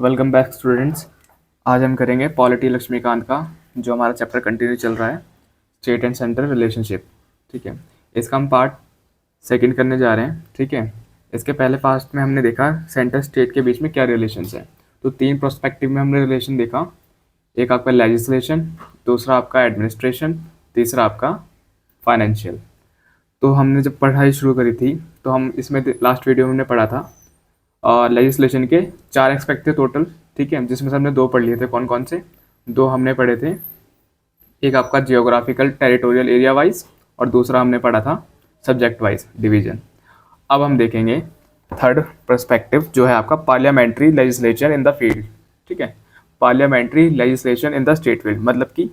Welcome back students. आज हम करेंगे पॉलिटी लक्ष्मीकांत का जो हमारा चैप्टर कंटिन्यू चल रहा है, स्टेट एंड सेंट्रल रिलेशनशिप। ठीक है, इसका हम पार्ट सेकंड करने जा रहे हैं। ठीक है, इसके पहले पार्ट में हमने देखा सेंटर स्टेट के बीच में क्या रिलेशंस है। तो तीन प्रोस्पेक्टिव में हमने रिलेशन देखा, एक आपका लेजिस्लेशन, दूसरा आपका एडमिनिस्ट्रेशन, तीसरा आपका फाइनेंशियल। तो हमने जब पढ़ाई शुरू करी थी तो हम इसमें लास्ट वीडियो में हमने पढ़ा था लेजिस्लेशन के 4 एस्पेक्ट थे टोटल। ठीक है, जिसमें से हमने 2 पढ़ लिए थे। कौन कौन से 2 हमने पढ़े थे? एक आपका जियोग्राफिकल टेरिटोरियल एरिया वाइज और दूसरा हमने पढ़ा था सब्जेक्ट वाइज डिवीजन। अब हम देखेंगे थर्ड पर्सपेक्टिव जो है आपका parliamentary legislature in the field. ठीक है, parliamentary legislation in the state field मतलब कि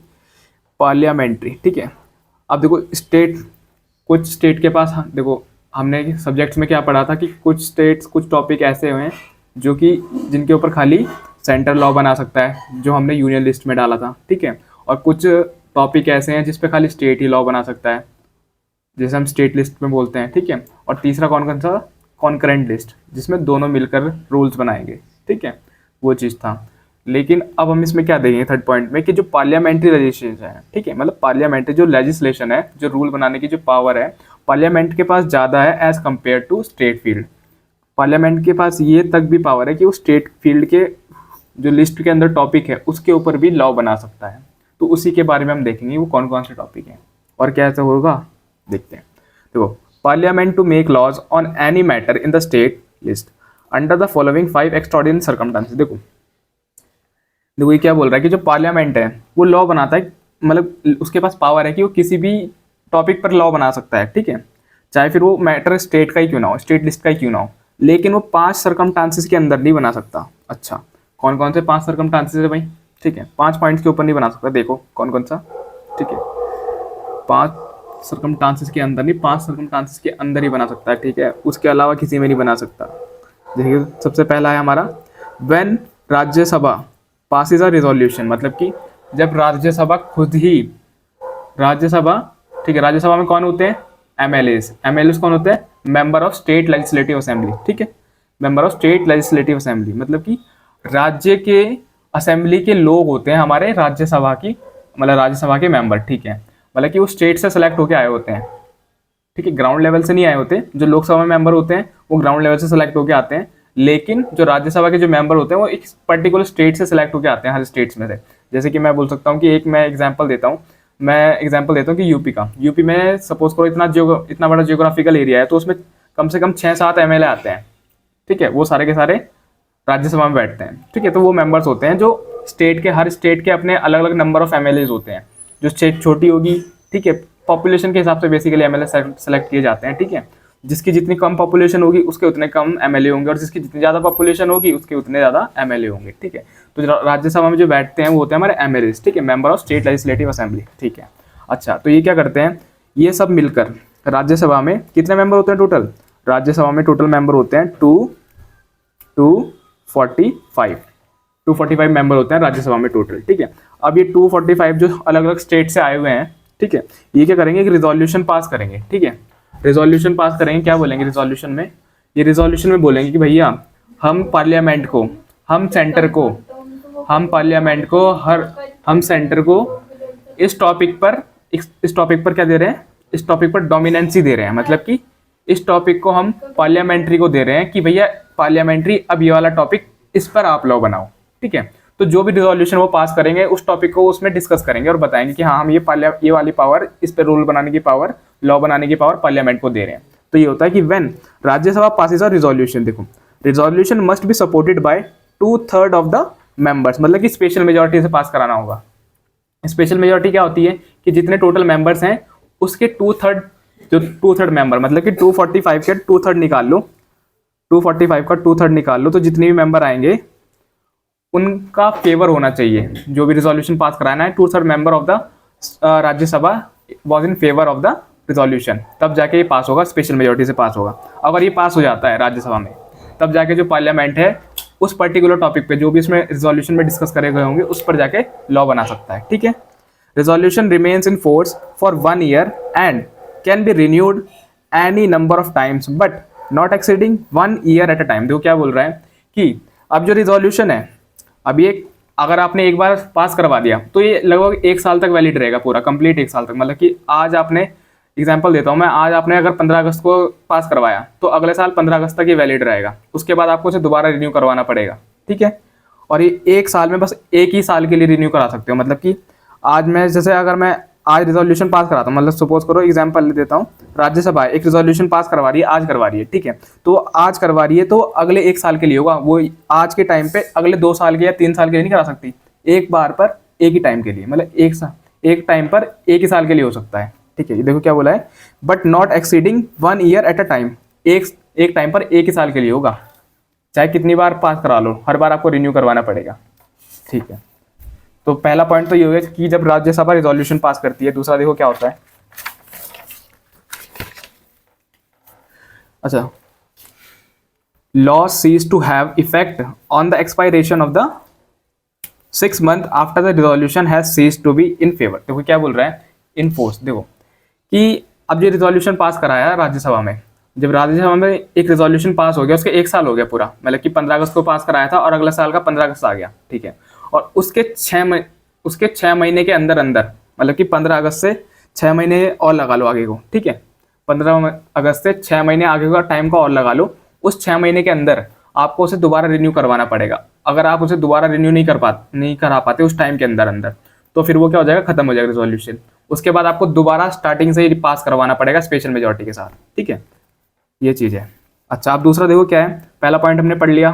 पार्लियामेंट्री। ठीक है, अब देखो स्टेट, कुछ स्टेट के पास देखो हमने सब्जेक्ट्स में क्या पढ़ा था कि कुछ स्टेट्स, कुछ टॉपिक ऐसे हुए हैं जो कि जिनके ऊपर खाली सेंटर लॉ बना सकता है, जो हमने यूनियन लिस्ट में डाला था। ठीक है, और कुछ टॉपिक ऐसे हैं जिस पे खाली स्टेट ही लॉ बना सकता है, जैसे हम स्टेट लिस्ट में बोलते हैं। ठीक है, और तीसरा कौन कौन सा? कॉन्करेंट लिस्ट, जिसमें दोनों मिलकर रूल्स बनाएंगे। ठीक है, वो चीज़ था। लेकिन अब हम इसमें क्या देखेंगे थर्ड पॉइंट में कि जो पार्लियामेंट्री लेजिस्लेशन है, ठीक है, मतलब पार्लियामेंट्री जो लेजिस्लेशन है, जो रूल बनाने की जो पावर है, पार्लियामेंट के पास ज़्यादा है as compare to state field. Parliament के पास ये तक भी पावर है कि वो स्टेट फील्ड के जो लिस्ट के अंदर टॉपिक है उसके ऊपर भी लॉ बना सकता है। तो उसी के बारे में हम देखेंगे वो कौन कौन से टॉपिक हैं और क्या ऐसा होगा, देखते हैं। देखो, parliament to make laws on any matter in the state list under the following 5 extraordinary circumstances. देखो ये क्या बोल रहा है कि जो पार्लियामेंट है वो लॉ बनाता है, मतलब उसके पास पावर है कि वो किसी भी टॉपिक पर लॉ बना सकता है। ठीक है, चाहे फिर वो मैटर स्टेट का ही क्यों ना हो, स्टेट लिस्ट का ही क्यों ना हो, लेकिन वो 5 सर्कमस्टांसेस के अंदर नहीं बना सकता। अच्छा, कौन कौन से 5 सर्कमस्टांसेस है भाई? ठीक है, 5 पॉइंट्स के ऊपर नहीं बना सकता। देखो कौन कौन सा। ठीक है, 5 सर्कमस्टांसेस के अंदर नहीं, 5 सर्कमस्टांसेस के अंदर ही बना सकता है। ठीक है, उसके अलावा किसी में नहीं बना सकता। देखिए, सबसे पहला है हमारा when Rajya Sabha passes a resolution, मतलब कि जब राज्यसभा खुद ही, राज्यसभा, ठीक है, राज्यसभा में कौन होते हैं? एमएलएस। एमएलएस कौन होते हैं? Member of state legislative assembly. ठीक है, member of state legislative assembly मतलब कि राज्य के असेंबली के लोग होते हैं हमारे राज्यसभा की, मतलब राज्यसभा के मेंबर। ठीक है, मतलब कि वो स्टेट से सेलेक्ट होकर आए होते हैं। ठीक है, ग्राउंड लेवल से नहीं आए होते। जो लोकसभा में मेंबर होते हैं वो ग्राउंड लेवल से सेलेक्ट होकर आते हैं, लेकिन जो राज्यसभा के जो मेंबर होते हैं वो एक पर्टिकुलर स्टेट से सेलेक्ट होकर आते हैं, हर स्टेट्स में से। जैसे कि मैं बोल सकता हूँ कि एक मैं एग्जांपल देता हूँ कि यूपी का, यूपी में सपोज करो इतना बड़ा जियोग्राफिकल एरिया है, तो उसमें कम से कम 6-7 एमएलए आते हैं। ठीक है, वो सारे के सारे राज्यसभा में बैठते हैं। ठीक है, तो वो मेंबर्स होते हैं जो स्टेट के, हर स्टेट के अपने अलग अलग नंबर ऑफ एमएलए होते हैं। जो स्टेट छोटी होगी, ठीक है, पॉपुलेशन के हिसाब से बेसिकली एमएलए सेलेक्ट किए जाते हैं। ठीक है, जिसकी जितनी कम पॉपुलेशन होगी उसके उतने कम एमएलए होंगे, और जिसकी जितनी ज़्यादा पॉपुलेशन होगी उसके उतने ज़्यादा एमएलए होंगे। ठीक है, तो राज्यसभा में जो बैठते हैं वो होते हैं हमारे एमएलए। ठीक है, member of state legislative assembly. ठीक है, अच्छा, तो ये क्या करते हैं, ये सब मिलकर राज्यसभा में कितने मेंबर होते हैं टोटल? राज्यसभा में टोटल मेंबर होते हैं 245 मेंबर होते हैं राज्यसभा में टोटल। ठीक है, अब ये 245 जो अलग अलग स्टेट से आए हुए हैं, ठीक है, ये क्या करेंगे, एक रिजोल्यूशन पास करेंगे। ठीक है, रिजोल्यूशन पास करेंगे। क्या बोलेंगे रिजोल्यूशन में? ये रिजोल्यूशन में बोलेंगे कि भैया हम पार्लियामेंट को, हम सेंटर को, हम पार्लियामेंट को, हम सेंटर को इस टॉपिक पर क्या दे रहे हैं, इस टॉपिक पर डोमिनेंसी दे रहे हैं। मतलब कि इस टॉपिक को हम पार्लियामेंट्री को दे रहे हैं कि भैया पार्लियामेंट्री, अब ये वाला टॉपिक इस पर आप लॉ बनाओ। ठीक है, तो जो भी रिजोल्यूशन वो पास करेंगे उस टॉपिक को उसमें डिस्कस करेंगे और बताएंगे कि हाँ हम ये वाली पावर, इस पर रूल बनाने की पावर, लॉ बनाने की पावर पार्लियामेंट को दे रहे हैं। तो ये होता है कि when Rajya Sabha passes a resolution, देखो resolution must be supported by 2/3 of the members, मतलब कि स्पेशल मेजोरिटी से पास कराना होगा। स्पेशल मेजोरिटी क्या होती है कि जितने टोटल मेंबर्स हैं उसके 2/3 मेंबर, मतलब कि 245 के 2/3 निकाल लो, 245 का 2/3 निकाल लो, तो जितने भी मेंबर आएंगे उनका फेवर होना चाहिए। जो भी रिजोल्यूशन पास कराना है, 2/3 member of the Rajya Sabha was in favour of the resolution, तब जाके ये पास होगा, स्पेशल मेजोरिटी से पास होगा। अगर ये पास हो जाता है राज्यसभा में, तब जाके जो पार्लियामेंट है उस पर्टिकुलर टॉपिक पे जो भी इसमें रिजोल्यूशन में डिस्कस करे गए होंगे उस पर जाके लॉ बना सकता है। ठीक है, resolution remains in force for 1 year and can be renewed any number of times but not exceeding 1 year at a time. देखो क्या बोल रहा है कि अब जो रिजोल्यूशन है अब ये अगर आपने एक बार पास करवा दिया तो ये लगभग 1 साल तक वैलिड रहेगा, पूरा कंप्लीट 1 साल तक। मतलब कि आज आपने, एग्जाम्पल देता हूँ मैं, आज आपने अगर 15 अगस्त को पास करवाया तो अगले साल 15 अगस्त तक ये वैलिड रहेगा, उसके बाद आपको उसे दोबारा रिन्यू करवाना पड़ेगा, ठीक है। और ये 1 साल में बस एक ही साल के लिए रिन्यू करा सकते हो। मतलब कि आज मैं, जैसे अगर मैं आज रिजोल्यूशन पास कराता हूँ, मतलब सपोज करो एग्जाम्पल ले देता हूँ, राज्यसभा एक रिजोल्यूशन पास करवा रही है, आज करवा रही है, ठीक है। तो आज करवा रही है तो अगले 1 साल के लिए होगा, वो आज के टाइम पे अगले 2 साल के या 3 साल के लिए नहीं करा सकती, एक बार पर एक ही टाइम के लिए, मतलब एक टाइम पर एक ही साल के लिए हो सकता है, ठीक है। ये देखो क्या बोला है, but not exceeding 1 year at a time, एक टाइम पर एक ही साल के लिए होगा, चाहे कितनी बार पास करा लो, हर बार आपको रिन्यू करवाना पड़ेगा, ठीक है। तो पहला पॉइंट तो ये हो गया कि जब राज्यसभा रिजोल्यूशन पास करती है। दूसरा देखो क्या होता है, अच्छा, law cease to have effect on the expiration of the 6 month after the resolution has seize to be in favour. देखो क्या बोल रहा है, इन फोर्स। देखो कि अब ये रिजोल्यूशन पास कराया राज्यसभा में, जब राज्यसभा में एक रिजोल्यूशन पास हो गया, उसके 1 साल हो गया पूरा, मतलब कि 15 अगस्त को पास कराया था और अगला साल का 15 अगस्त आ गया, ठीक है। और उसके 6 महीने के अंदर अंदर, मतलब कि 15 अगस्त से 6 महीने और लगा लो आगे को, ठीक है। 15 अगस्त से 6 महीने आगे का टाइम का और लगा लो, उस 6 महीने के अंदर आपको उसे दोबारा रिन्यू करवाना पड़ेगा। अगर आप उसे दोबारा रिन्यू नहीं करा पाते उस टाइम के अंदर अंदर, तो फिर वो क्या हो जाएगा, खत्म हो जाएगा रिजोल्यूशन। उसके बाद आपको दोबारा स्टार्टिंग से ही पास करवाना पड़ेगा स्पेशल मेजोरिटी के साथ, ठीक है। ये चीज़ है। अच्छा, आप दूसरा देखो क्या है, पहला पॉइंट हमने पढ़ लिया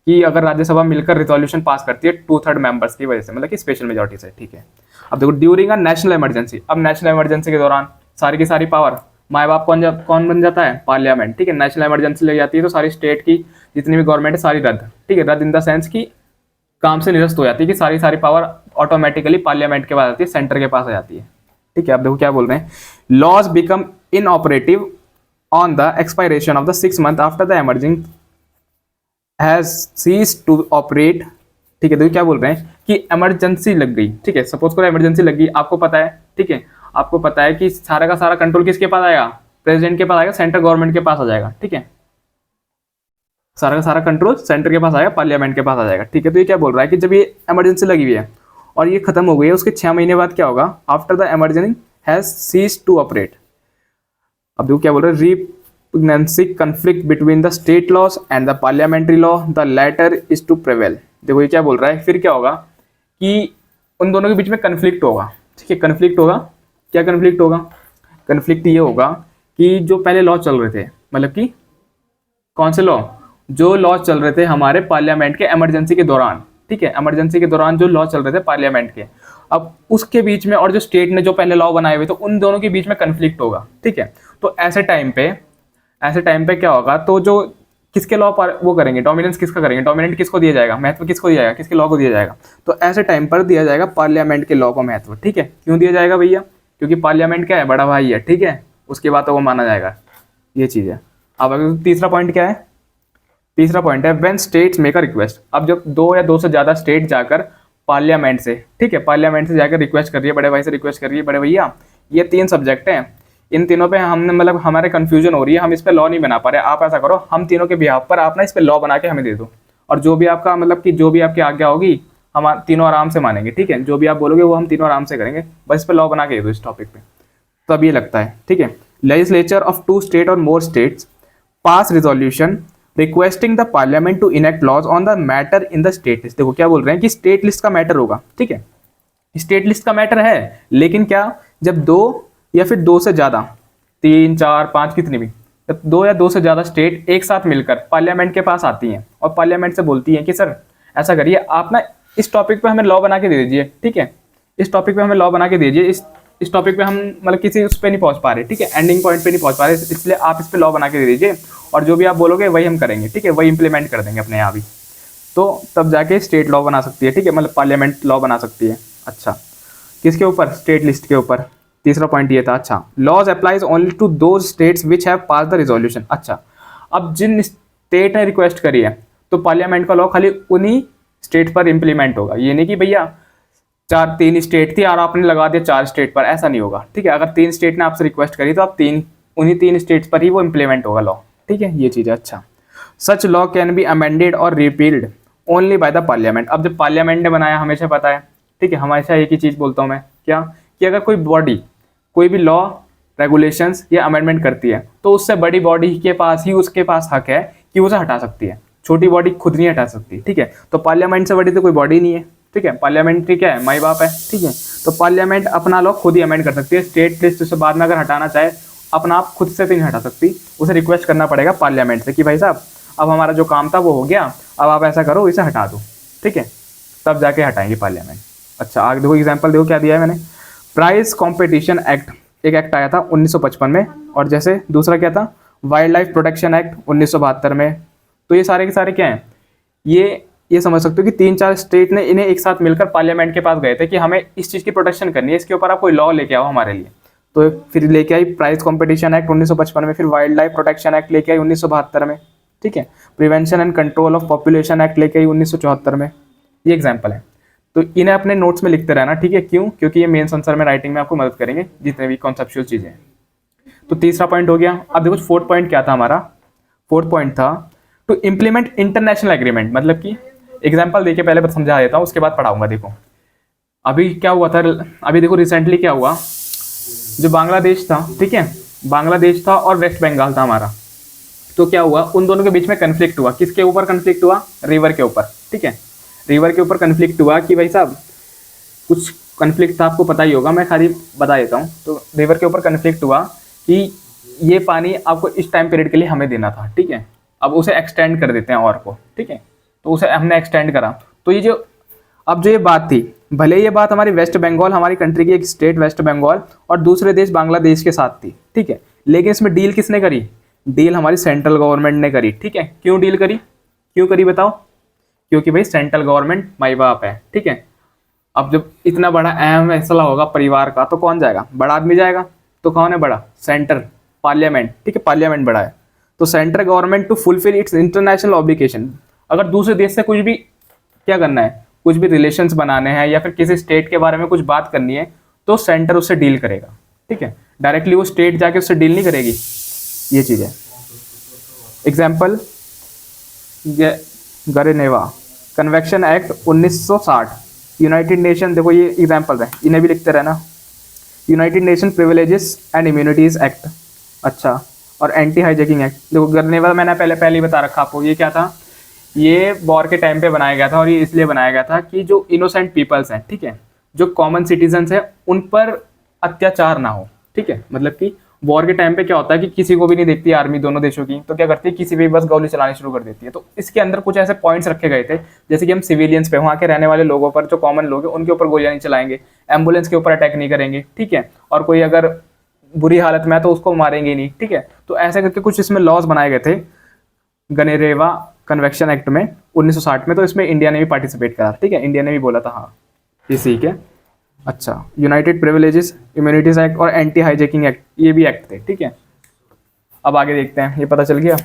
कि अगर राज्यसभा मिलकर रिजोल्यूशन पास करती है 2/3 मेंबर्स की वजह से, मतलब कि स्पेशल मेजोरिटी से, ठीक है। अब देखो ड्यूरिंग अ नेशनल इमरजेंसी, अब नेशनल इमरजेंसी के दौरान सारी की सारी पावर माए बाप कौन बन जाता है, पार्लियामेंट, ठीक है। नेशनल इमरजेंसी लग जाती है तो सारी स्टेट की जितनी भी गवर्नमेंट है सारी रद्द, ठीक है। रद्द इन द सेंस की काम से निरस्त हो जाती है, कि सारी पावर ऑटोमेटिकली पार्लियामेंट के पास आती है, सेंटर के पास आ जाती है, ठीक है। अब देखो क्या बोल रहे हैं, laws become inoperative on the expiration of the 6 month after the emerging has seize to operate, ठीक है। देखो क्या बोल रहे हैं कि इमरजेंसी लग गई, ठीक है। सपोज करो इमरजेंसी लग गई, आपको पता है, ठीक है, आपको पता है कि सारा का सारा कंट्रोल किसके पास आएगा, प्रेसिडेंट के पास आएगा, सेंट्रल गवर्नमेंट के पास आ जाएगा, ठीक है। सारा का सारा कंट्रोल सेंटर के पास आएगा, पार्लियामेंट के पास आ जाएगा, ठीक है। तो ये क्या बोल रहा है कि जब ये इमरजेंसी लगी हुई है और ये खत्म हो गई है, उसके 6 महीने बाद क्या होगा, after the emergency has seize to operate. अब देखो क्या बोल रहे हैं, repugnancy conflict between the state laws and the parliamentary law, the latter is to prevail. देखो ये क्या बोल रहा है, फिर क्या होगा कि उन दोनों के बीच में कन्फ्लिक्ट होगा, ठीक है। कन्फ्लिक्ट होगा, क्या कन्फ्लिक्ट होगा, कन्फ्लिक्ट ये होगा कि जो पहले लॉ चल रहे थे, मतलब कि कौन से लॉ, जो लॉ चल रहे थे हमारे पार्लियामेंट के इमरजेंसी के दौरान, ठीक है, इमरजेंसी के दौरान जो लॉ चल रहे थे पार्लियामेंट के, अब उसके बीच में और जो स्टेट ने जो पहले लॉ बनाए हुए तो उन दोनों के बीच में कन्फ्लिक्ट होगा, ठीक है। तो ऐसे टाइम पे क्या होगा, तो जो किसके लॉ पर वो करेंगे, डोमिनेंस किसका करेंगे, डोमिनेंट किसको दिया जाएगा, महत्व किसको दिया जाएगा, किसके लॉ को दिया जाएगा, तो ऐसे टाइम पर दिया जाएगा पार्लियामेंट के लॉ को महत्व, ठीक है। क्यों दिया जाएगा भैया, क्योंकि पार्लियामेंट क्या है, बड़ा भाई है, ठीक है, उसके बाद तो वो माना जाएगा, ये चीज़ है। अब अगर तीसरा पॉइंट क्या है, तीसरा पॉइंट है when states make a request. अब जब 2 या 2 से ज़्यादा स्टेट जाकर पार्लियामेंट से, ठीक है, पार्लियामेंट से जाकर रिक्वेस्ट कर रही है, बड़े भाई से रिक्वेस्ट कर रही है, बड़े भैया ये 3 सब्जेक्ट हैं, इन तीनों पे हमने, मतलब हमारे कंफ्यूजन हो रही है, हम इस पे लॉ नहीं बना पा रहे, आप ऐसा करो, हम तीनों के बिहाफ पर आप ना इस पे लॉ बना के हमें दे दो, और जो भी आपका, मतलब कि जो भी आपकी आज्ञा होगी हम तीनों आराम से मानेंगे, ठीक है। जो भी आप बोलोगे वो हम तीनों आराम से करेंगे, बस इस पे लॉ बना के दे दो इस टॉपिक पे। तो अब ये लगता है, ठीक है, लेजिस्लेचर ऑफ 2 स्टेट और more states pass resolution requesting the parliament to enact laws on the matter in the state list. देखो क्या बोल रहे हैं कि स्टेट लिस्ट का मैटर होगा, ठीक है, स्टेट लिस्ट का मैटर है, लेकिन क्या, जब 2 या फिर 2 से ज़्यादा, 3, 4, 5 कितनी भी, जब 2 या 2 से ज़्यादा स्टेट एक साथ मिलकर पार्लियामेंट के पास आती हैं और पार्लियामेंट से बोलती हैं कि सर ऐसा करिए, आप ना इस टॉपिक पे हमें लॉ बना के दे दीजिए, ठीक है, इस टॉपिक पे हमें लॉ बना के दीजिए, इस टॉपिक पे हम मतलब किसी उस पर नहीं पहुंच पा रहे, ठीक है, एंडिंग पॉइंट पे नहीं पहुंच पा रहे, इसलिए आप इस पे लॉ बना के दे दीजिए, और जो भी आप बोलोगे वही हम करेंगे, ठीक है, वही इंप्लीमेंट कर देंगे अपने यहाँ भी। तो तब जाके स्टेट लॉ बना सकती है, ठीक है, मतलब पार्लियामेंट लॉ बना सकती है। अच्छा, किसके ऊपर, स्टेट लिस्ट के ऊपर। तीसरा पॉइंट ये था, अच्छा, laws applies only to those states which have pass the resolution. अच्छा, अब जिन स्टेट ने रिक्वेस्ट करी है तो पार्लियामेंट का लॉ खाली उन्हीं स्टेट पर इंप्लीमेंट होगा, ये नहीं कि भैया 3 स्टेट थी और आपने लगा दिया 4 स्टेट पर, ऐसा नहीं होगा, ठीक है। अगर 3 स्टेट ने आपसे रिक्वेस्ट करी तो आप उन्हीं 3 स्टेट्स पर ही वो इंप्लीमेंट होगा लॉ, ठीक है, ये चीज़ है। अच्छा, such law can be amended or repealed only by the parliament. अब जब पार्लियामेंट ने बनाया, हमेशा पता है, ठीक है, हमेशा एक ही चीज़ बोलता हूँ मैं, क्या, कि अगर कोई बॉडी कोई भी लॉ रेगुलेशंस या अमेंडमेंट करती है तो उससे बड़ी बॉडी के पास ही उसके पास हक है कि उसे हटा सकती है, छोटी बॉडी खुद नहीं हटा सकती, ठीक है। तो पार्लियामेंट से बड़ी तो कोई बॉडी नहीं है, ठीक है। पार्लियामेंट्री क्या है, माई बाप है, ठीक है। तो पार्लियामेंट अपना लॉ खुद ही अमेंड कर सकती है। स्टेट लिस्ट से बाद में अगर हटाना चाहे अपना आप खुद से तो नहीं हटा सकती, उसे रिक्वेस्ट करना पड़ेगा पार्लियामेंट से कि भाई साहब अब हमारा जो काम था वो हो गया, अब आप ऐसा करो इसे हटा दो, ठीक है, तब जाके हटाएंगे पार्लियामेंट। अच्छा आगे देखो एग्जाम्पल देखो क्या दिया है मैंने। प्राइस कॉम्पिटिशन एक्ट, एक एक्ट आया था 1955 में, और जैसे दूसरा क्या था, वाइल्ड लाइफ प्रोटेक्शन एक्ट 1972 में। तो ये सारे के सारे क्या हैं, ये समझ सकते हो कि 3-4 स्टेट ने इन्हें एक साथ मिलकर पार्लियामेंट के पास गए थे कि हमें इस चीज़ की प्रोटेक्शन करनी है, इसके ऊपर आप कोई लॉ लेके आओ हमारे लिए। तो फिर लेके आई प्राइस कॉम्पिटिशन एक्ट 1955 में, फिर वाइल्ड लाइफ प्रोटेक्शन एक्ट लेके आई 1972 में, ठीक है। Prevention and control of population act लेके आई 1974 में। ये एग्जाम्पल है। तो इन्हें अपने नोट्स में लिखते रहना, ठीक है। क्यों? क्योंकि ये मेन आंसर में राइटिंग में आपको मदद करेंगे, जितने भी कॉन्सेप्चुअल चीज़ें हैं। तो तीसरा पॉइंट हो गया। अब देखो फोर्थ पॉइंट क्या था हमारा, फोर्थ पॉइंट था टू इम्प्लीमेंट इंटरनेशनल एग्रीमेंट। मतलब कि एग्जाम्पल देके पहले समझा देता हूँ, उसके बाद पढ़ाऊंगा। देखो अभी क्या हुआ था, अभी देखो रिसेंटली क्या हुआ, जो बांग्लादेश था, ठीक है, बांग्लादेश था और वेस्ट बंगाल था हमारा। तो क्या हुआ, उन दोनों के बीच में कन्फ्लिक्ट हुआ। किसके ऊपर कन्फ्लिक्ट हुआ? रिवर के ऊपर, ठीक है। रिवर के ऊपर कन्फ्लिक्ट हुआ कि भाई साहब कुछ कन्फ्लिक्ट था, आपको पता ही होगा, मैं खाली बता देता हूँ। तो रिवर के ऊपर कन्फ्लिक्ट हुआ कि ये पानी आपको इस टाइम पीरियड के लिए हमें देना था, ठीक है। अब उसे एक्सटेंड कर देते हैं और को, ठीक है। तो उसे हमने एक्सटेंड करा। तो ये जो अब जो ये बात थी, भले ये बात हमारी वेस्ट बंगाल, हमारी कंट्री की एक स्टेट वेस्ट बंगाल और दूसरे देश बांग्लादेश के साथ थी, ठीक है, लेकिन इसमें डील किसने करी? डील हमारी सेंट्रल गवर्नमेंट ने करी, ठीक है। क्यों डील करी, क्यों करी बताओ? क्योंकि भाई सेंट्रल गवर्नमेंट माई बाप है, ठीक है। अब जब इतना बड़ा अहम फैसला होगा परिवार का तो कौन जाएगा? बड़ा आदमी जाएगा। तो कौन है बड़ा? सेंटर, पार्लियामेंट, ठीक है, पार्लियामेंट बड़ा है। तो central government to fulfil its international obligation, अगर दूसरे देश से कुछ भी क्या करना है, कुछ भी रिलेशंस बनाने हैं या फिर किसी स्टेट के बारे में कुछ बात करनी है, तो सेंटर उससे डील करेगा, ठीक है। डायरेक्टली वो स्टेट जाके उससे डील नहीं करेगी, ये चीज़ है। एग्जाम्पल गरेनेवा कन्वेक्शन एक्ट 1960, यूनाइटेड नेशन, देखो ये एग्जाम्पल है, इन्हें भी लिखते रहना। United Nation privileges and immunities act, अच्छा, और एंटी हाईजैकिंग एक्ट। देखो गरेनेवा मैंने पहले ही बता रखा आपको, ये क्या था, ये वॉर के टाइम पे बनाया गया था, और ये इसलिए बनाया गया था कि जो इनोसेंट पीपल्स हैं, ठीक है, जो कॉमन सिटीजन्स हैं, उन पर अत्याचार ना हो, ठीक है। मतलब कि वॉर के टाइम पे क्या होता है कि किसी को भी नहीं देखती आर्मी दोनों देशों की, तो क्या करती है, किसी भी बस गोली चलानी शुरू कर देती है। तो इसके अंदर कुछ ऐसे पॉइंट्स रखे गए थे, जैसे कि हम सिविलियंस पे, वहाँ के रहने वाले लोगों पर, जो कॉमन लोग हैं उनके ऊपर गोलियां नहीं चलाएंगे, एम्बुलेंस के ऊपर अटैक नहीं करेंगे, ठीक है, और कोई अगर बुरी हालत में है तो उसको मारेंगे नहीं, ठीक है। तो ऐसे करके कुछ इसमें लॉज बनाए गए थे गनेरेवा कन्वेक्शन एक्ट में 1960 में। तो इसमें इंडिया ने भी पार्टिसिपेट करा, ठीक है, इंडिया ने भी बोला था हाँ ये ठीक है। अच्छा, यूनाइटेड प्रिविलेजेस इम्यूनिटीज एक्ट और एंटी हाईजैकिंग एक्ट, ये भी एक्ट थे, ठीक है। अब आगे देखते हैं, ये पता चल गया।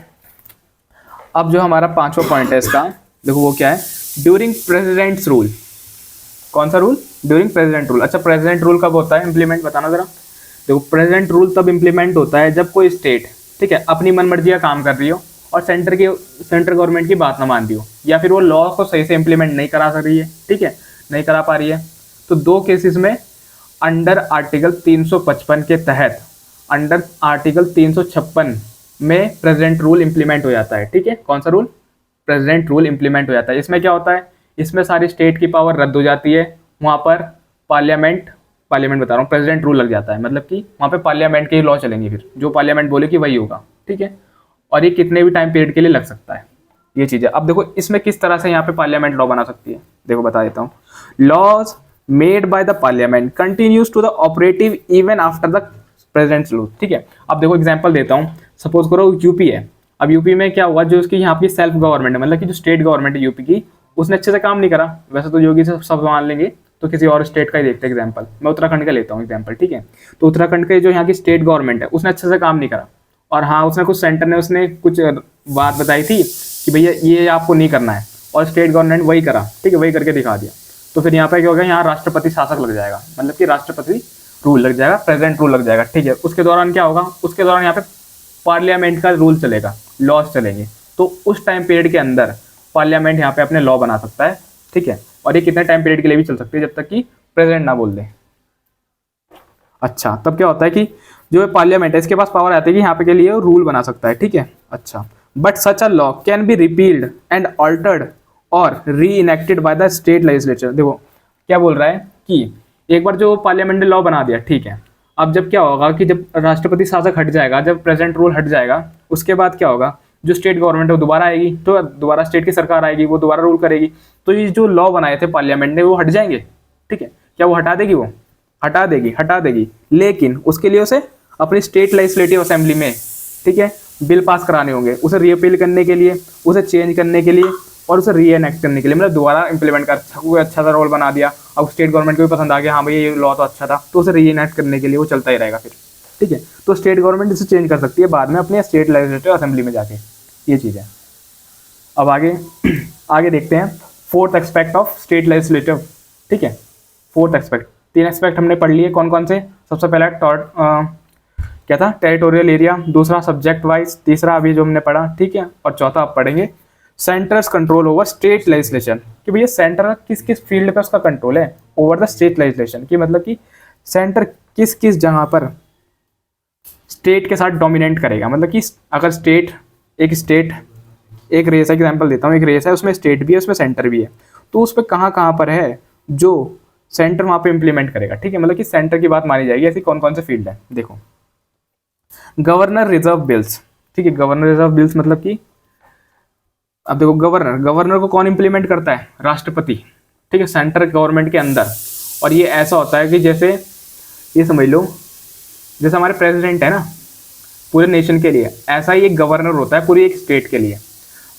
अब जो हमारा पांचवा पॉइंट है इसका, देखो वो क्या है, ड्यूरिंग प्रेसिडेंट्स रूल। कौन सा रूल? During president rule. अच्छा, प्रेसिडेंट रूल कब होता है इम्प्लीमेंट, बताना जरा। देखो प्रेसिडेंट रूल तब इम्प्लीमेंट होता है जब कोई स्टेट, ठीक है, अपनी मनमर्जी का काम कर रही हो और सेंट्रल गवर्नमेंट की बात ना मान रही हो, या फिर वो लॉ को सही से इम्प्लीमेंट नहीं करा रही है, ठीक है, नहीं करा पा रही है। तो दो केसेस में अंडर आर्टिकल 355 के तहत, अंडर आर्टिकल 356 में प्रेसिडेंट रूल इम्प्लीमेंट हो जाता है, ठीक है। कौन सा रूल? प्रेसिडेंट रूल इम्प्लीमेंट हो जाता है। इसमें क्या होता है, इसमें सारी स्टेट की पावर रद्द हो जाती है, वहाँ पर पार्लियामेंट बता रहा हूँ, प्रेसिडेंट रूल लग जाता है। मतलब कि वहाँ पे पार्लियामेंट के ही लॉ चलेंगे, फिर जो पार्लियामेंट बोले कि वही होगा, ठीक है। और ये कितने भी टाइम पीरियड के लिए लग सकता है, ये चीज़ है। अब देखो इसमें किस तरह से यहाँ पे पार्लियामेंट लॉ बना सकती है, देखो बता देता हूँ। Laws made by the parliament continues to the operative even after the president's rule, ठीक है। अब देखो एग्जांपल देता हूँ, सपोज करो यूपी है। अब यूपी में क्या हुआ, जो उसकी यहाँ की सेल्फ गवर्नमेंट है, मतलब कि जो स्टेट गवर्नमेंट है यूपी की, उसने अच्छे से काम नहीं करा। वैसे तो योगी से सब मान लेंगे, तो किसी और स्टेट का ही देखते हैं एग्जाम्पल। मैं उत्तराखंड का लेता हूँ एग्जाम्पल, ठीक है। तो उत्तराखंड के जो यहाँ की स्टेट गवर्नमेंट है, उसने अच्छे से काम नहीं करा, और हाँ उसने कुछ सेंटर ने उसने कुछ बात बताई थी कि भैया ये आपको नहीं करना है, और स्टेट गवर्नमेंट वही करा, ठीक है, वही करके दिखा दिया। तो फिर यहाँ पे क्या होगा, यहाँ राष्ट्रपति शासक लग जाएगा, मतलब कि राष्ट्रपति रूल लग जाएगा, प्रेसिडेंट रूल लग जाएगा, ठीक है। उसके दौरान क्या होगा, उसके दौरान यहाँ पे पार्लियामेंट का रूल चलेगा, लॉज चलेंगे। तो उस टाइम पीरियड के अंदर पार्लियामेंट यहाँ पे अपने लॉ बना सकता है, ठीक है। और ये कितने टाइम पीरियड के लिए भी चल सकती है, जब तक कि प्रेसिडेंट ना बोल दे। अच्छा, तब क्या होता है कि जो पार्लियामेंट है इसके पास पावर आती है कि यहाँ पे के लिए रूल बना सकता है, ठीक है। अच्छा, but such a law can B repealed and altered और री enacted by the state legislature. देखो क्या बोल रहा है कि एक बार जो पार्लियामेंट ने लॉ बना दिया, ठीक है, अब जब क्या होगा कि जब राष्ट्रपति शासक हट जाएगा, जब प्रेजेंट रूल हट जाएगा, उसके बाद क्या होगा, जो स्टेट गवर्नमेंट है वो दोबारा आएगी, तो दोबारा स्टेट की सरकार आएगी, वो दोबारा रूल करेगी। तो ये जो लॉ बनाए थे पार्लियामेंट ने वो हट जाएंगे, ठीक है। क्या वो हटा देगी? वो हटा देगी, लेकिन उसके लिए उसे अपनी स्टेट लेजिस्लेटिव असेंबली में, ठीक है, बिल पास कराने होंगे, उसे रीअपील करने के लिए, उसे चेंज करने के लिए और उसे री एनेक्ट करने के लिए, मतलब दोबारा इंप्लीमेंट कर, कोई अच्छा सा रोल बना दिया, अब स्टेट गवर्नमेंट को भी पसंद आ गया, हाँ भाई ये लॉ तो अच्छा था, तो उसे री एनेक्ट करने के लिए वो चलता ही रहेगा फिर, ठीक है। तो स्टेट गवर्नमेंट इसे चेंज कर सकती है बाद में अपने स्टेट लेजिस्लेटिव असेंबली में जाके, ये चीज़ है। अब आगे आगे देखते हैं fourth expect of state legislative, ठीक है। फोर्थ एक्सपेक्ट, 3 एक्सपेक्ट हमने पढ़ लिए, कौन कौन से? सबसे पहला क्या था, टेरिटोरियल एरिया, दूसरा सब्जेक्ट वाइज, तीसरा अभी जो हमने पढ़ा, ठीक है, और चौथा आप पढ़ेंगे centres control over state legislation, कि भैया सेंटर किस किस फील्ड पे उसका कंट्रोल है ओवर द स्टेट लेजिस्लेशन, की मतलब कि सेंटर किस किस जगह पर स्टेट के साथ डोमिनेट करेगा। मतलब कि अगर स्टेट एक रेस है, एग्जाम्पल देता हूँ, एक रेस है उसमें स्टेट भी है उसमें सेंटर भी है, तो उस पर कहाँ पर है जो सेंटर वहाँ पे इंप्लीमेंट करेगा, ठीक है। मतलब कि सेंटर की बात मानी जाएगी। ऐसी कौन कौन से फील्ड है, देखो, गवर्नर रिजर्व बिल्स, ठीक है। गवर्नर रिजर्व बिल्स मतलब कि अब देखो गवर्नर को कौन इंप्लीमेंट करता है? राष्ट्रपति, ठीक है, सेंटर गवर्नमेंट के अंदर। और ये ऐसा होता है कि जैसे ये समझ लो, जैसे हमारे प्रेसिडेंट है ना पूरे नेशन के लिए, ऐसा ही एक गवर्नर होता है पूरी एक स्टेट के लिए।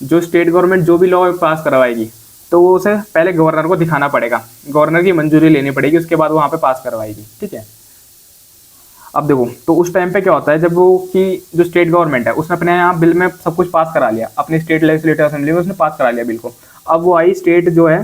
जो स्टेट गवर्नमेंट जो भी लॉ पास करवाएगी तो वो उसे पहले गवर्नर को दिखाना पड़ेगा, गवर्नर की मंजूरी लेनी पड़ेगी, उसके बाद वो वहाँ पे पास करवाएगी, ठीक है। अब देखो, तो उस टाइम पे क्या होता है, जब वो कि जो स्टेट गवर्नमेंट है उसने अपने यहाँ बिल में सब कुछ पास करा लिया, अपनी स्टेट लेजिस्लेटिव असेंबली में उसने पास करा लिया बिल को। अब वो आई स्टेट जो है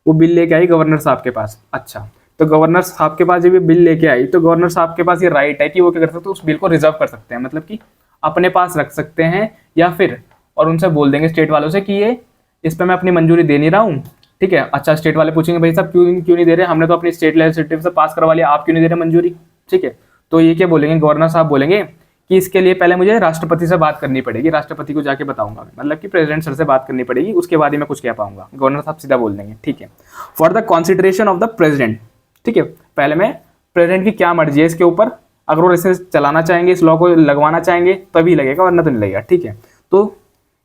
वो बिल लेके आई गवर्नर साहब के पास। अच्छा, तो गवर्नर साहब के पास जब ये बिल लेके आई तो गवर्नर साहब के पास ये राइट है कि वो क्या कर सकते हैं, उस बिल को रिजर्व कर सकते हैं, मतलब कि अपने पास रख सकते हैं, या फिर और उनसे बोल देंगे स्टेट वालों से कि ये इस पर मैं अपनी मंजूरी दे नहीं रहा हूँ, ठीक है। अच्छा, स्टेट वाले पूछेंगे भाई साहब क्यों नहीं दे रहे, हमने तो अपनी स्टेट लेजिस्लेटिव से पास करवा लिया, आप क्यों नहीं दे रहे मंजूरी, ठीक है। तो ये क्या बोलेंगे, गवर्नर साहब बोलेंगे कि इसके लिए पहले मुझे राष्ट्रपति से बात करनी पड़ेगी, राष्ट्रपति को जाके बताऊंगा मैं, मतलब कि प्रेसिडेंट सर से बात करनी पड़ेगी, उसके बाद ही मैं कुछ कह पाऊंगा। गवर्नर साहब सीधा बोल देंगे, ठीक है, for the consideration of the president, ठीक है। पहले में प्रेसिडेंट की क्या मर्जी है इसके ऊपर, अगर वो इसे चलाना चाहेंगे, इस लॉ को लगवाना चाहेंगे तभी लगेगा, वरना तो नहीं लगेगा, ठीक है। तो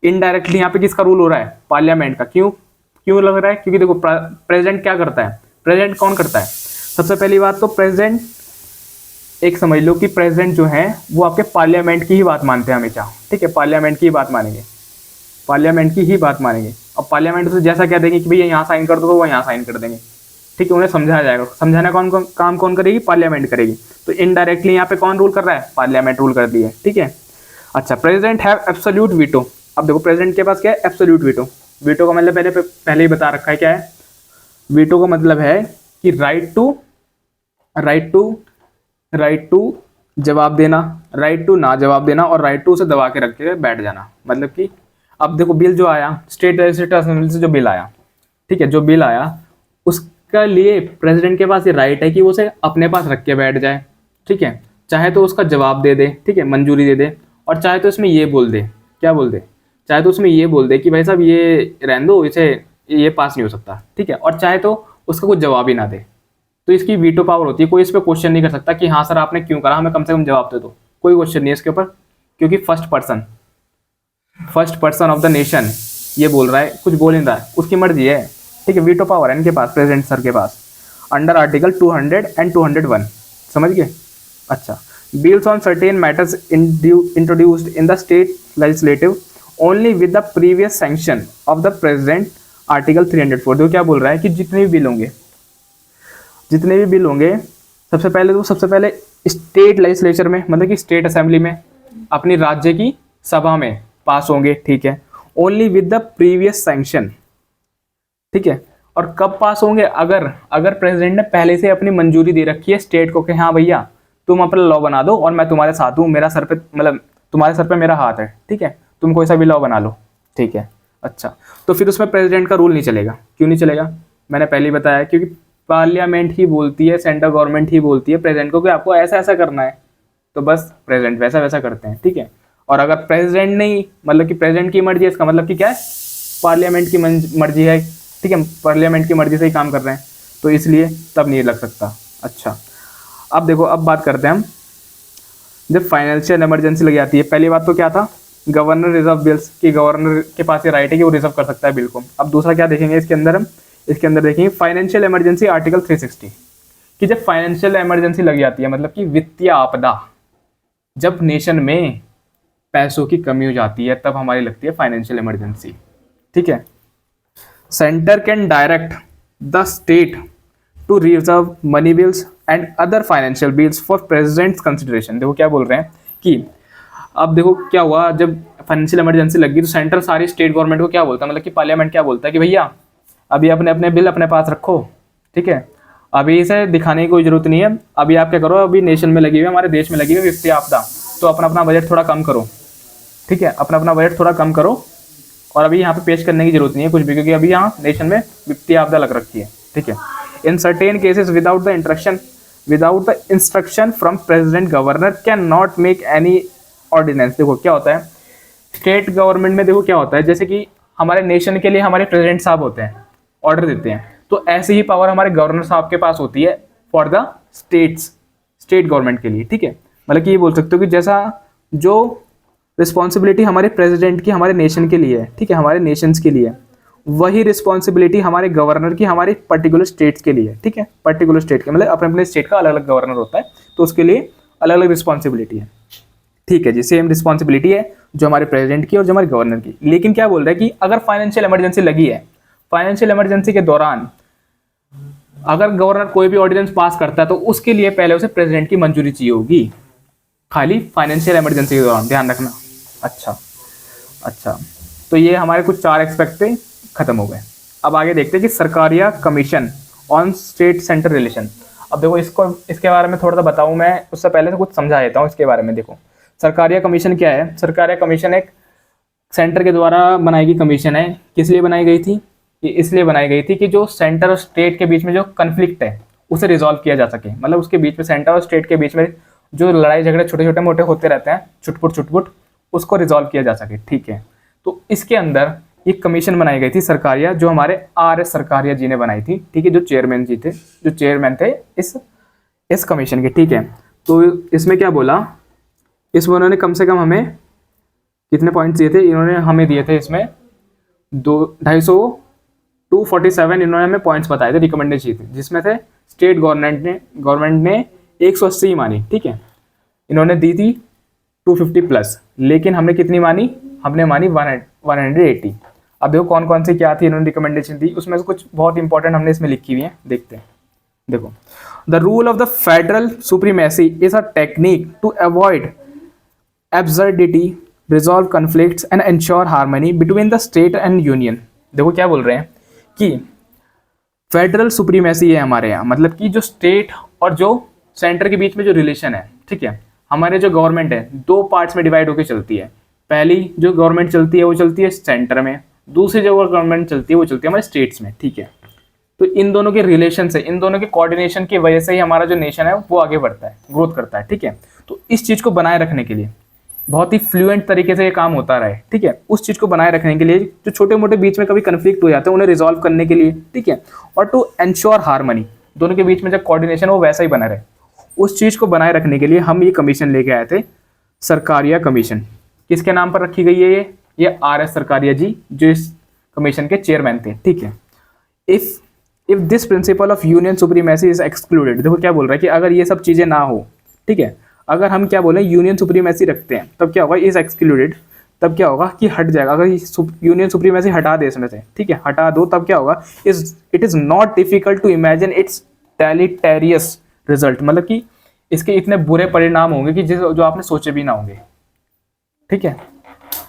इनडायरेक्टली यहाँ पे किसका रूल हो रहा है? पार्लियामेंट का। क्यों लग रहा है? क्योंकि देखो प्रेसिडेंट क्या करता है, प्रेसिडेंट कौन करता है? सबसे पहली बात तो प्रेसिडेंट, एक समझ लो कि प्रेसिडेंट जो है वो आपके पार्लियामेंट की ही बात मानते हैं हमेशा, ठीक है, पार्लियामेंट की ही बात मानेंगे, पार्लियामेंट की ही बात मानेंगे। अब पार्लियामेंट से जैसा कह देंगे कि भैया यहाँ साइन कर दो तो वो यहाँ साइन कर देंगे, ठीक है, उन्हें समझाया जाएगा। समझाना काम कौन करेगी? पार्लियामेंट करेगी। तो इनडायरेक्टली यहाँ पे कौन रूल कर रहा है? पार्लियामेंट रूल कर दी है, ठीक है। अच्छा, प्रेसिडेंट हैव एब्सोल्यूट वीटो। अब देखो प्रेसिडेंट के पास क्या है? Absolute veto. वीटो का मतलब पहले ही बता रखा है क्या है। वीटो का मतलब है कि राइट टू जवाब देना, राइट टू ना जवाब देना, और राइट टू उसे दबा के रख के बैठ जाना। मतलब कि अब देखो बिल जो आया स्टेट लेजिस्लेटिव असेंबली से, जो बिल आया, ठीक है, जो बिल आया उसका लिए प्रेसिडेंट के पास ये राइट है कि वो उसे अपने पास रख के बैठ जाए, ठीक है। चाहे तो उसका जवाब दे दे, ठीक है, मंजूरी दे दे, और चाहे तो इसमें ये बोल दे, क्या बोल दे, चाहे तो उसमें ये बोल दे कि भाई साहब ये रहने दो, इसे ये पास नहीं हो सकता, ठीक है, और चाहे तो उसका कुछ जवाब ही ना दे। तो इसकी वीटो पावर होती है, कोई इस पर क्वेश्चन नहीं कर सकता कि हाँ सर आपने क्यों करा, हमें कम से कम जवाब दे दो, कोई क्वेश्चन नहीं है इसके ऊपर, क्योंकि first person of the nation ये बोल रहा है, कुछ बोल नहीं रहा है, उसकी मर्जी है, ठीक है। वीटो पावर है इनके पास, प्रेसिडेंट सर के पास, अंडर आर्टिकल 200 एंड 201, समझ गए। अच्छा, bills on certain matters introduced in the state legislative only with the previous sanction of the president, article 304। जो क्या बोल रहा है कि जितने भी बिल होंगे सबसे पहले स्टेट लेजिस्लेचर में, मतलब कि स्टेट असेंबली में, अपनी राज्य की सभा में पास होंगे, ठीक है, only with the previous sanction, ठीक है। और कब पास होंगे? अगर प्रेसिडेंट ने पहले से अपनी मंजूरी दे रखी है स्टेट को कि हाँ भैया तुम अपना लॉ बना दो और मैं तुम्हारे साथ हूँ, मेरा सर पे, मतलब तुम्हारे सर पे मेरा हाथ है, ठीक है, तुम कोई सा भी लॉ बना लो, ठीक है। अच्छा, तो फिर उसमें प्रेसिडेंट का रूल नहीं चलेगा। क्यों नहीं चलेगा? मैंने पहले ही बताया, क्योंकि पार्लियामेंट ही बोलती है, सेंट्रल गवर्नमेंट ही बोलती है प्रेसिडेंट को कि आपको ऐसा ऐसा करना है, तो बस प्रेसिडेंट वैसा वैसा करते हैं, ठीक है। और अगर प्रेसिडेंट नहीं, मतलब कि प्रेसिडेंट की मर्जी है, इसका मतलब कि क्या है, पार्लियामेंट की मर्जी है, ठीक है, पार्लियामेंट की मर्जी से ही काम कर रहे हैं, तो इसलिए तब नहीं लग सकता। अच्छा, अब देखो, अब बात करते हैं हम जब फाइनेंशियल इमरजेंसी लग जाती है। पहली बात तो क्या था, गवर्नर रिजर्व बिल्स, कि गवर्नर के पास ये राइट है कि वो रिजर्व कर सकता है बिल को। अब दूसरा क्या देखेंगे इसके अंदर हम, इसके अंदर देखेंगे फाइनेंशियल इमरजेंसी आर्टिकल 360, कि जब फाइनेंशियल इमरजेंसी लग जाती है, मतलब कि वित्तीय आपदा, जब नेशन में पैसों की कमी हो जाती है, तब हमारी लगती है फाइनेंशियल इमरजेंसी, ठीक है। Centre can direct the state to reserve money bills and other financial bills for president's consideration. देखो क्या बोल रहे हैं कि अब देखो क्या हुआ, जब फाइनेंशियल इमरजेंसी लगी तो सेंटर सारी स्टेट गवर्नमेंट को क्या बोलता है, मतलब कि पार्लियामेंट क्या बोलता है कि भैया अभी अपने अपने बिल अपने पास रखो, ठीक है, अभी इसे दिखाने की कोई जरूरत नहीं है, अभी आप क्या करो, अभी नेशन में लगी हुई, हमारे देश में लगी हुई वित्तीय आपदा, तो अपना अपना बजट थोड़ा कम करो, ठीक है, अपना अपना बजट थोड़ा कम करो, और अभी यहाँ पे पेश करने की जरूरत नहीं है कुछ भी, क्योंकि अभी यहाँ नेशन में वित्तीय आपदा लग रखी है, ठीक है। In certain cases without the instruction from president governor can not make any ordinance. देखो क्या होता है, स्टेट गवर्नमेंट में देखो क्या होता है, जैसे कि हमारे नेशन के लिए हमारे प्रेसिडेंट साहब होते हैं, ऑर्डर देते हैं, तो ऐसी ही पावर हमारे गवर्नर साहब के पास होती है फॉर द स्टेट गवर्नमेंट के लिए, ठीक है। मतलब कि ये बोल सकते हो कि जैसा जो रिस्पॉन्सिबिलिटी हमारे प्रेसिडेंट की हमारे नेशन के लिए है, ठीक है, हमारे नेशंस के लिए, वही रिस्पॉन्सिबिलिटी हमारे गवर्नर की हमारे पर्टिकुलर स्टेट्स के लिए, ठीक है, पर्टिकुलर स्टेट के, मतलब अपने अपने स्टेट का अलग अलग गवर्नर होता है, तो उसके लिए अलग अलग रिस्पॉन्सिबिलिटी है, ठीक है जी। सेम रिस्पॉन्सिबिलिटी है जो हमारे प्रेसिडेंट की और जो हमारे गवर्नर की। लेकिन क्या बोल रहा है कि अगर फाइनेंशियल इमरजेंसी लगी है, फाइनेंशियल इमरजेंसी के दौरान अगर गवर्नर कोई भी ऑर्डिनेंस पास करता है, तो उसके लिए पहले उसे प्रेसिडेंट की मंजूरी चाहिए होगी, खाली फाइनेंशियल इमरजेंसी के दौरान, ध्यान रखना। अच्छा, तो ये हमारे कुछ 4 एक्सपेक्ट थे, खत्म हो गए। अब आगे देखते हैं कि Sarkaria commission on state centre relation. अब देखो इसके बारे में थोड़ा सा बताऊं मैं, उससे पहले तो कुछ समझा देता हूँ इसके बारे में। देखो सरकारिया कमीशन क्या है, सरकारिया कमीशन एक सेंटर के द्वारा बनाई गई कमीशन है। किस लिए बनाई गई थी? ये इसलिए बनाई गई थी कि जो सेंटर और स्टेट के बीच में जो कन्फ्लिक्ट है उसे रिजॉल्व किया जा सके, मतलब उसके बीच में सेंटर और स्टेट के बीच में जो लड़ाई झगड़े छोटे छोटे मोटे होते रहते हैं, छुटपुट, उसको रिजॉल्व किया जा सके, ठीक है। तो इसके अंदर एक कमीशन बनाई गई थी सरकारिया, जो हमारे RS सरकारिया जी ने बनाई थी, ठीक है, जो चेयरमैन थे इस कमीशन के, ठीक है। तो इसमें क्या बोला, इसमें उन्होंने कम से कम हमें कितने पॉइंट्स दिए थे, इन्होंने हमें दिए थे इसमें 247 इन्होंने हमें पॉइंट्स बताए थे, रिकमेंडेशन थी, जिसमें से स्टेट गवर्नमेंट ने 180 मानी, ठीक है, इन्होंने दी थी 250 प्लस, लेकिन हमने कितनी मानी, हमने मानी 180। अब देखो कौन कौन सी क्या थी इन्होंने रिकमेंडेशन दी, उसमें से कुछ बहुत इंपॉर्टेंट हमने इसमें लिखी हुई है, देखते हैं। देखो, the rule of the federal supremacy is a technique to avoid absurdity, resolve conflicts and ensure harmony between the state and union. देखो क्या बोल रहे हैं कि फेडरल सुप्रीमेसी है हमारे यहाँ, मतलब कि जो स्टेट और जो सेंटर के बीच में जो रिलेशन है, ठीक है, हमारे जो गवर्नमेंट है 2 पार्ट्स में डिवाइड होकर चलती है। पहली जो गवर्नमेंट चलती है वो चलती है सेंटर में, दूसरी जो गवर्नमेंट चलती है वो चलती है हमारे स्टेट्स में, ठीक है। तो इन दोनों के रिलेशन से, इन दोनों के कोऑर्डिनेशन की वजह से ही हमारा जो नेशन है वो आगे बढ़ता है, ग्रोथ करता है, ठीक है। तो इस चीज़ को बनाए रखने के लिए बहुत ही फ्लुएंट तरीके से ये काम होता रहे, ठीक है, उस चीज़ को बनाए रखने के लिए जो छोटे मोटे बीच में कभी कन्फ्लिक्ट हो जाते हैं उन्हें रिजॉल्व करने के लिए, ठीक है, और टू एंश्योर हार्मनी, दोनों के बीच में जो कोऑर्डिनेशन वो वैसा ही बना रहे, उस चीज़ को बनाए रखने के लिए हम ये कमीशन लेके आए थे, सरकारिया कमीशन। किसके नाम पर रखी गई है ये RS सरकारिया जी, जो इस कमीशन के चेयरमैन थे, ठीक है। If this principle of union supremacy is excluded, देखो क्या बोल रहा है कि अगर ये सब चीज़ें ना हो, ठीक है, अगर हम क्या बोले यूनियन सुप्रीमेसी रखते हैं, तब क्या होगा, इज एक्सक्लूडेड, तब क्या होगा कि हट जाएगा। अगर यूनियन सुप्रीमेसी हटा दे इसमें से, ठीक है, हटा दो, तब क्या होगा, it is not difficult to imagine its deleterious result, मतलब कि इसके इतने बुरे परिणाम होंगे कि जो आपने सोचे भी ना होंगे, ठीक है,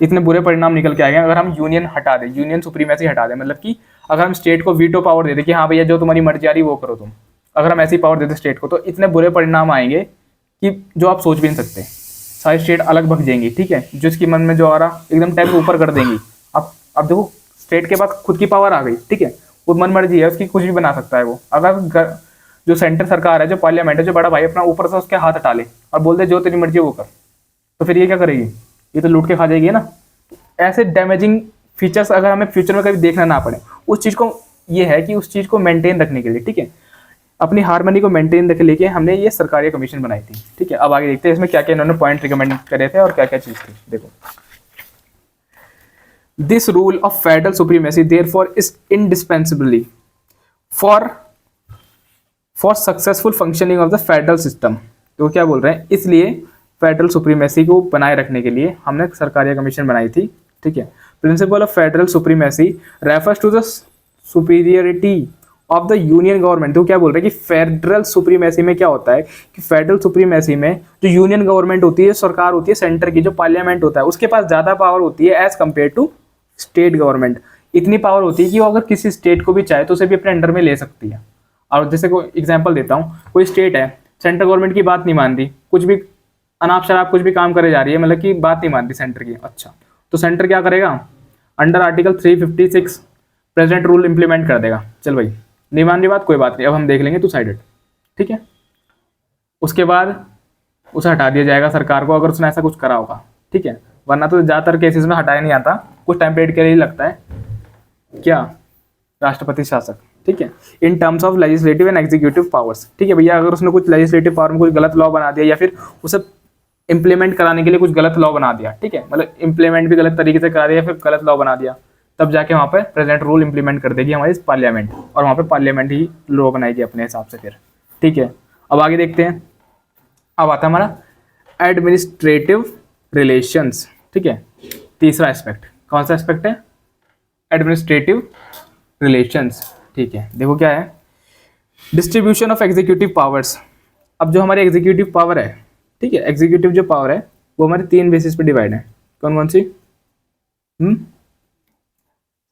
इतने बुरे परिणाम निकल के आएंगे अगर हम यूनियन हटा दें, यूनियन सुप्रीमेसी हटा दें, मतलब कि अगर हम स्टेट को वीटो पावर दे दें कि हाँ भैया जो तुम्हारी मर्जी आ रही वो करो तुम, अगर हम ऐसी पावर दे दें स्टेट को, तो इतने बुरे परिणाम आएंगे कि जो आप सोच भी नहीं सकते। सारी स्टेट अलग भग जाएंगी, ठीक है, जो इसकी मन में जो आ रहा एकदम टैक्स ऊपर कर देंगी। अब देखो स्टेट के पास खुद की पावर आ गई, ठीक है, वो मन मर्जी है उसकी, कुछ भी बना सकता है वो। अगर जो सेंटर सरकार है, जो पार्लियामेंट है, जो बड़ा भाई अपना ऊपर से उसके हाथ हटा ले और बोल दे जो तेरी मर्जी वो कर, तो फिर ये क्या करेगी, ये तो लूट के खा जाएगी ना। ऐसे डैमेजिंग फीचर्स अगर हमें फ्यूचर में कभी देखना ना पड़े, उस चीज़ को, ये है कि उस चीज़ को मेंटेन रखने के लिए, ठीक है, अपनी हारमोनी को मेंटेन रखने के लिए हमने ये सरकारी कमीशन बनाई थी, ठीक है। अब आगे देखते हैं इसमें क्या क्या इन्होंने पॉइंट रिकमेंड करे थे और क्या क्या चीज़ थी। देखो, this rule of federal supremacy therefore is indispensably for successful functioning of the federal system. तो क्या बोल रहे हैं, इसलिए फेडरल सुप्रीमेसी को बनाए रखने के लिए हमने सरकारी कमीशन बनाई थी, ठीक है। Principle of federal supremacy refers to the superiority of the union government. तो क्या बोल रहे हैं कि फेडरल सुप्रीमेसी में क्या होता है कि फेडरल सुप्रीमेसी में जो यूनियन गवर्नमेंट होती है, सरकार होती है सेंटर की, जो पार्लियामेंट होता है, उसके पास ज़्यादा पावर होती है as compare to state government. इतनी पावर होती है कि वो अगर किसी स्टेट को भी चाहे तो उसे भी अपने अंडर में ले सकती है। और जैसे कोई एग्जांपल देता हूँ, कोई स्टेट है, सेंट्रल गवर्नमेंट की बात नहीं मान रही, कुछ भी अनाप शराब कुछ भी काम करे जा रही है, मतलब कि बात नहीं मान रही सेंटर की, अच्छा, तो सेंटर क्या करेगा, under article 356 president rule implement कर देगा। चल भाई, नहीं मान रही बात, कोई बात नहीं, अब हम देख लेंगे, तू साइडेड, ठीक है। उसके बाद उसे हटा दिया जाएगा सरकार को, अगर उसने ऐसा कुछ करा होगा, ठीक है, वरना तो ज़्यादातर केसेस में हटाया नहीं आता, कुछ टाइम पीरियड के लिए ही लगता है, क्या, राष्ट्रपति शासक, ठीक है, in terms of legislative and executive powers, ठीक है भैया। अगर उसने कुछ लेजिस्लेटिव पावर में कुछ गलत लॉ बना दिया या फिर उसे इंप्लीमेंट कराने के लिए कुछ गलत लॉ बना दिया, ठीक है, मतलब इंप्लीमेंट भी गलत तरीके से करा दिया, फिर गलत लॉ बना दिया, तब जाके वहाँ पे प्रेसिडेंट रूल इंप्लीमेंट कर देगी हमारी पार्लियामेंट, और वहाँ पे पार्लियामेंट ही लॉ बनाएगी अपने हिसाब से फिर, ठीक है। अब आगे देखते हैं, अब आता है हमारा एडमिनिस्ट्रेटिव रिलेशंस, ठीक है, तीसरा एस्पेक्ट। कौन सा एस्पेक्ट है, एडमिनिस्ट्रेटिव रिलेशंस, ठीक है। देखो क्या है, डिस्ट्रीब्यूशन ऑफ एग्जीक्यूटिव पावर्स। अब जो हमारी एग्जीक्यूटिव पावर है, ठीक है, एग्जीक्यूटिव जो पावर है वो हमारी 3 बेसिस पे डिवाइड है। कौन कौन सी,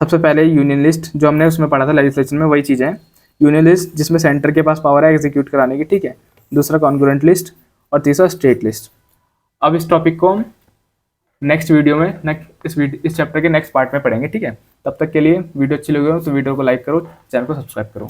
सबसे पहले यूनियन लिस्ट, जो हमने उसमें पढ़ा था लेजिस्लेशन में, वही चीज़ है, यूनियन लिस्ट जिसमें सेंटर के पास पावर है एग्जीक्यूट कराने की, ठीक है। दूसरा कॉन्ग्रुएंट लिस्ट और तीसरा स्टेट लिस्ट। अब इस टॉपिक को हम नेक्स्ट वीडियो में, इस चैप्टर के नेक्स्ट पार्ट में पढ़ेंगे, ठीक है। तब तक के लिए वीडियो अच्छी लगी हो तो वीडियो को लाइक करो, चैनल को सब्सक्राइब करो।